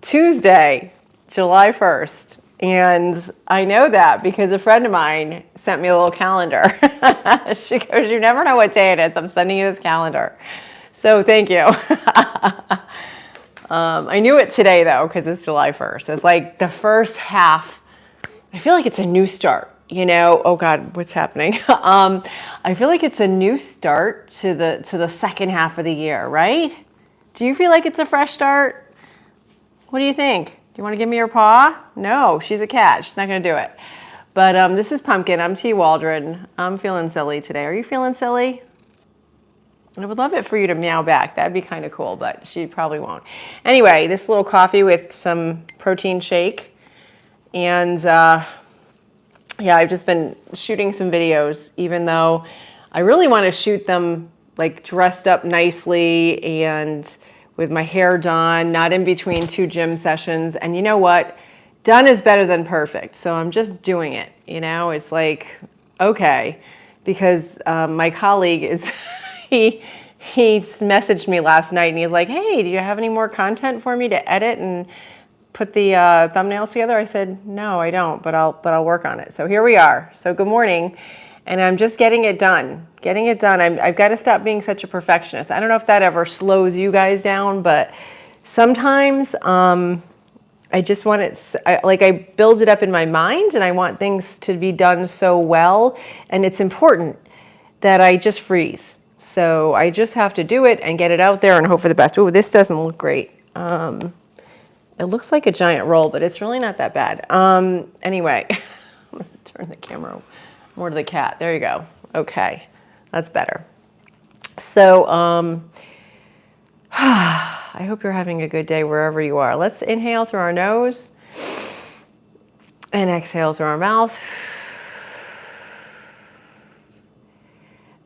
Tuesday, July 1st. And I know that because a friend of mine sent me a little calendar. She goes, you never know what day it is. I'm sending you this calendar. So thank you. I knew it today though, because it's July 1st. It's like the first half. I feel like it's a new start, you know. Oh God, what's happening? I feel like it's a new start to the second half of the year, right? Do you feel like it's a fresh start? What do you think? Do you want to give me your paw? No, she's a cat. She's not going to do it. But this is Pumpkin. I'm T. Waldron. I'm feeling silly today. Are you feeling silly? I would love it for you to meow back. That'd be kind of cool, but she probably won't. Anyway, this little coffee with some protein shake. And yeah, I've just been shooting some videos, even though I really want to shoot them like dressed up nicely and with my hair done, not in between two gym sessions. And you know what? Done is better than perfect. So I'm just doing it. You know, it's like, okay, because my colleague is, he messaged me last night and he's like, hey, do you have any more content for me to edit and put the thumbnails together? I said, no, I don't, but I'll work on it. So here we are. So good morning. And I'm just getting it done. I've got to stop being such a perfectionist. I don't know if that ever slows you guys down, but sometimes I just want it, I build it up in my mind and I want things to be done so well. And it's important that I just freeze. So I just have to do it and get it out there and hope for the best. Oh, this doesn't look great. It looks like a giant roll, but it's really not that bad. Anyway, I'm gonna turn the camera more to the cat. There you go. Okay, that's better. So I hope you're having a good day wherever you are. Let's inhale through our nose and exhale through our mouth.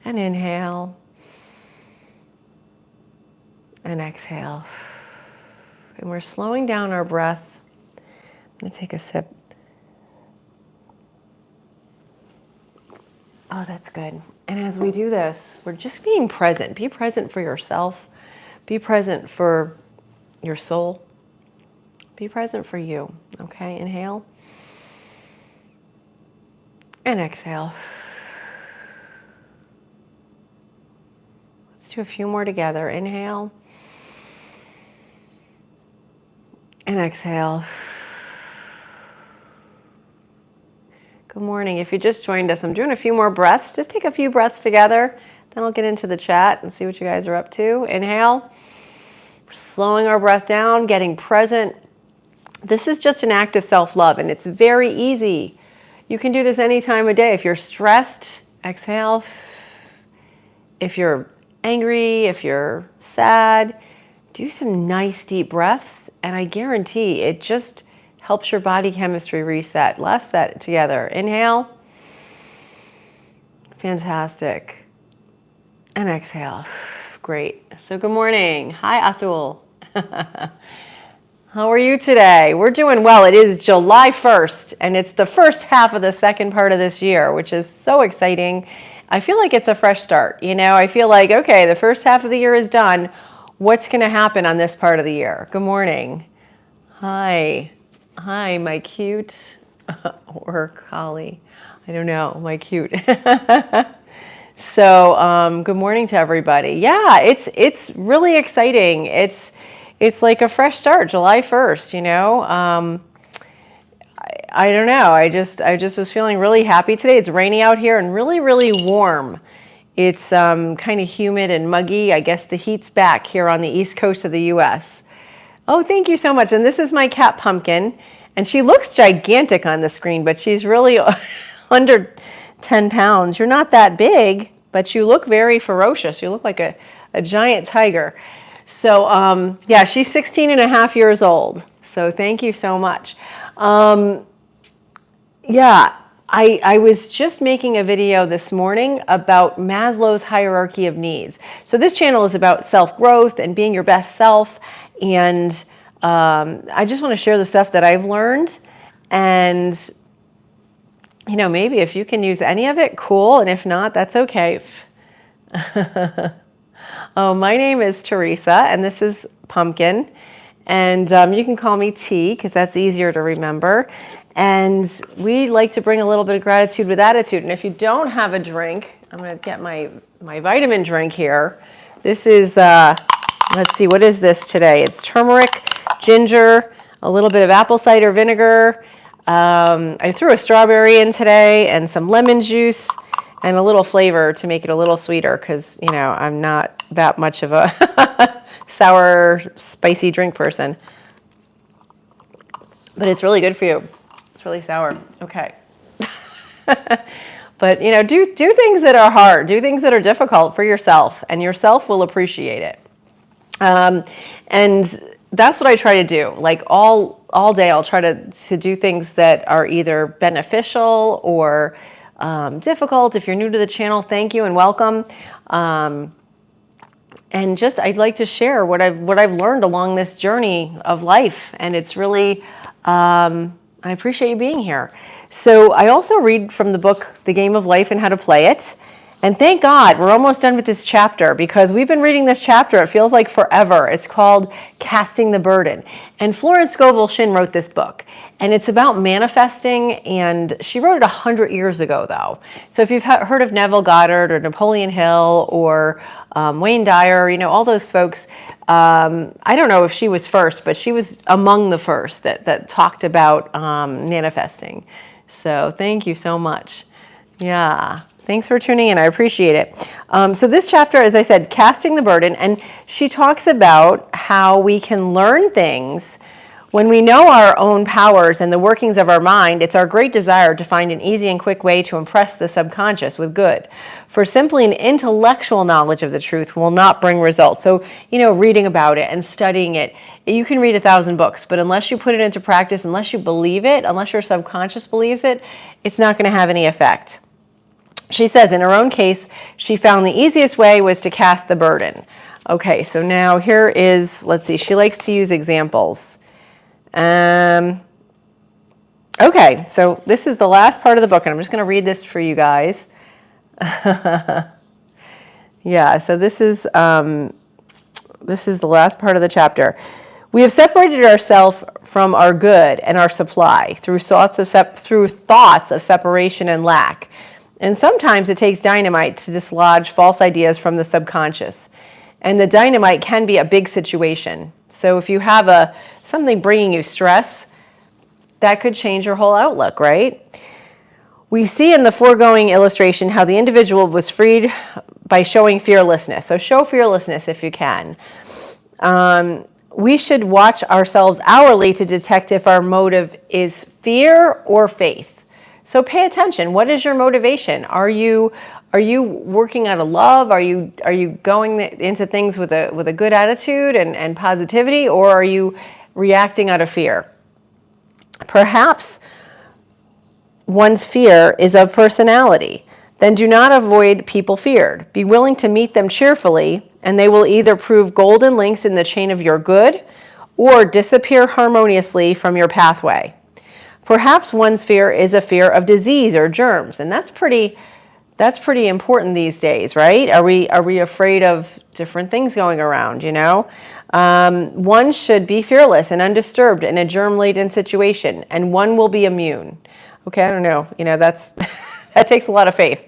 And inhale and exhale. And we're slowing down our breath. I'm going to take a sip. Oh, that's good. And as we do this, we're just being present. Be present for yourself. Be present for your soul. Be present for you. Okay, inhale. And exhale. Let's do a few more together. Inhale. And exhale. Good morning. If you just joined us, I'm doing a few more breaths. Just take a few breaths together. Then I'll get into the chat and see what you guys are up to. Inhale. We're slowing our breath down, getting present. This is just an act of self-love, and it's very easy. You can do this any time of day. If you're stressed, exhale. If you're angry, if you're sad, do some nice deep breaths. And I guarantee it just helps your body chemistry reset. Let's set it together. Inhale. Fantastic. And exhale. Great. So good morning. Hi, Athul. How are you today? We're doing well. It is July 1st, and it's the first half of the second part of this year, which is so exciting. I feel like it's a fresh start. You know, I feel like, okay, the first half of the year is done. What's going to happen on this part of the year? Good morning. Hi, my cute, or collie. I don't know, my cute. So, good morning to everybody. Yeah, it's really exciting. It's like a fresh start, July 1st. You know, I don't know. I just was feeling really happy today. It's rainy out here and really, really warm. It's kind of humid and muggy. I guess the heat's back here on the east coast of the U.S. Oh, thank you so much. And this is my cat, Pumpkin. And she looks gigantic on the screen, but she's really under 10 pounds. You're not that big, but you look very ferocious. You look like a giant tiger. So, yeah, she's 16 and a half years old. So thank you so much. Yeah. I was just making a video this morning about Maslow's hierarchy of needs. So this channel is about self-growth and being your best self. And I just want to share the stuff that I've learned. And, you know, maybe if you can use any of it, cool. And if not, that's okay. Oh, my name is Teresa, and this is Pumpkin. And you can call me T because that's easier to remember. And we like to bring a little bit of gratitude with attitude. And if you don't have a drink, I'm going to get my vitamin drink here. This is, let's see, what is this today? It's turmeric, ginger, a little bit of apple cider vinegar. I threw a strawberry in today and some lemon juice and a little flavor to make it a little sweeter because, you know, I'm not that much of a sour, spicy drink person. But it's really good for you. It's really sour. Okay. But, you know, do things that are hard. Do things that are difficult for yourself, and yourself will appreciate it. And that's what I try to do. Like all day, I'll try to do things that are either beneficial or difficult. If you're new to the channel, thank you and welcome. And just I'd like to share what I've learned along this journey of life, and it's really I appreciate you being here. So I also read from the book The Game of Life and How to Play It. And thank God we're almost done with this chapter because we've been reading this chapter. It feels like forever. It's called Casting the Burden. And Florence Scovel Shinn wrote this book. And it's about manifesting. And she wrote it 100 years ago, though. So if you've heard of Neville Goddard or Napoleon Hill or Wayne Dyer, you know, all those folks, I don't know if she was first, but she was among the first that talked about manifesting. So thank you so much. Yeah. Thanks for tuning in. I appreciate it. So this chapter, as I said, Casting the Burden, and she talks about how we can learn things when we know our own powers and the workings of our mind. It's our great desire to find an easy and quick way to impress the subconscious with good. For simply an intellectual knowledge of the truth will not bring results. So, you know, reading about it and studying it, you can read 1,000 books, but unless you put it into practice, unless you believe it, unless your subconscious believes it, it's not going to have any effect. She says in her own case, she found the easiest way was to cast the burden. Okay, so now here is, let's see, she likes to use examples. Okay, so this is the last part of the book, and I'm just going to read this for you guys. Yeah, so this is the last part of the chapter. We have separated ourselves from our good and our supply through thoughts of separation and lack. And sometimes it takes dynamite to dislodge false ideas from the subconscious. And the dynamite can be a big situation. So if you have something bringing you stress, that could change your whole outlook, right? We see in the foregoing illustration how the individual was freed by showing fearlessness. So show fearlessness if you can. We should watch ourselves hourly to detect if our motive is fear or faith. So pay attention. What is your motivation? Are you working out of love? Are you going into things with a good attitude and positivity, or are you reacting out of fear? Perhaps one's fear is of personality. Then do not avoid people feared. Be willing to meet them cheerfully, and they will either prove golden links in the chain of your good or disappear harmoniously from your pathway. Perhaps one's fear is a fear of disease or germs, and that's pretty important these days, right? Are we afraid of different things going around, you know? One should be fearless and undisturbed in a germ-laden situation, and one will be immune. Okay, I don't know, you know, that takes a lot of faith.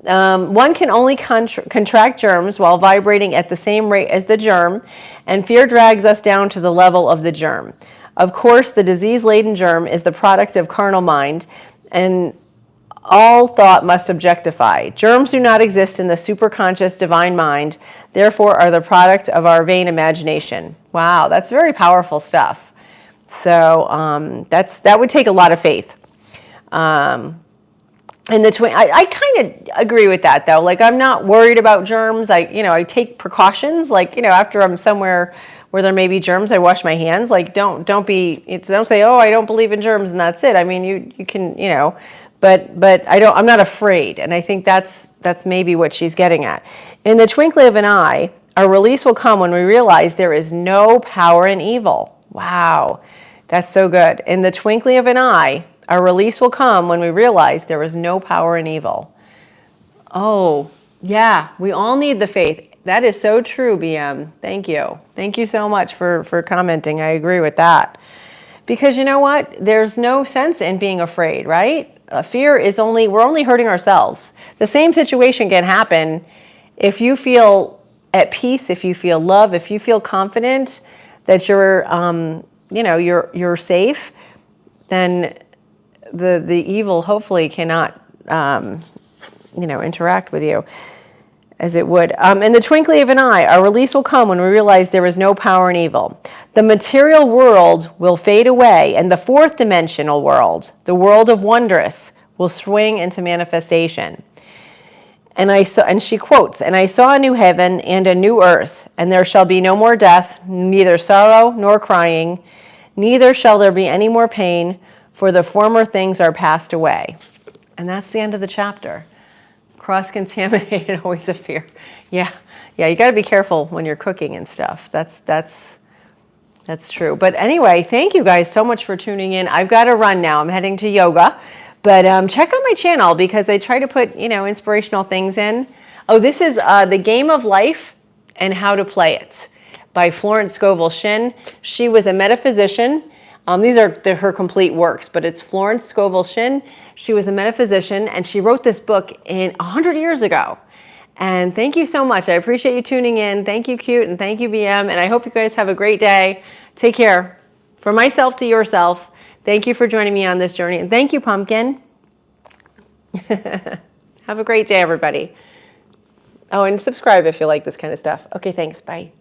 One can only contract germs while vibrating at the same rate as the germ, and fear drags us down to the level of the germ. Of course, the disease-laden germ is the product of carnal mind, and all thought must objectify. Germs do not exist in the superconscious divine mind, therefore are the product of our vain imagination. Wow, that's very powerful stuff. So that would take a lot of faith. I kind of agree with that, though. Like, I'm not worried about germs. I take precautions. Like, you know, after I'm somewhere where there may be germs, I wash my hands. Like, don't say, oh, I don't believe in germs and that's it. I mean, you can, you know, but I'm not afraid. And I think that's maybe what she's getting at. In the twinkling of an eye, our release will come when we realize there is no power in evil. Wow, that's so good. In the twinkling of an eye, our release will come when we realize there is no power in evil. Oh, yeah, we all need the faith. That is so true, BM. Thank you. Thank you so much for commenting. I agree with that. Because you know what? There's no sense in being afraid, right? Fear is we're only hurting ourselves. The same situation can happen if you feel at peace, if you feel love, if you feel confident that you're safe, then the evil hopefully cannot, interact with you as it would. In the twinkling of an eye, our release will come when we realize there is no power in evil. The material world will fade away, and the fourth dimensional world, the world of wondrous, will swing into manifestation. And she quotes, "And I saw a new heaven and a new earth, and there shall be no more death, neither sorrow nor crying, neither shall there be any more pain, for the former things are passed away." And that's the end of the chapter. Cross-contaminated, always a fear. Yeah, you got to be careful when you're cooking and stuff. That's true. But anyway, thank you guys so much for tuning in. I've got to run now. I'm heading to yoga. But check out my channel because I try to put, inspirational things in. Oh, this is The Game of Life and How to Play It by Florence Scovel Shinn. She was a metaphysician. These are her complete works, but it's Florence Scovel Shinn. She was a metaphysician, and she wrote this book 100 years ago. And thank you so much. I appreciate you tuning in. Thank you, Cute, and thank you, BM. And I hope you guys have a great day. Take care. From myself to yourself, thank you for joining me on this journey. And thank you, Pumpkin. Have a great day, everybody. Oh, and subscribe if you like this kind of stuff. Okay, thanks. Bye.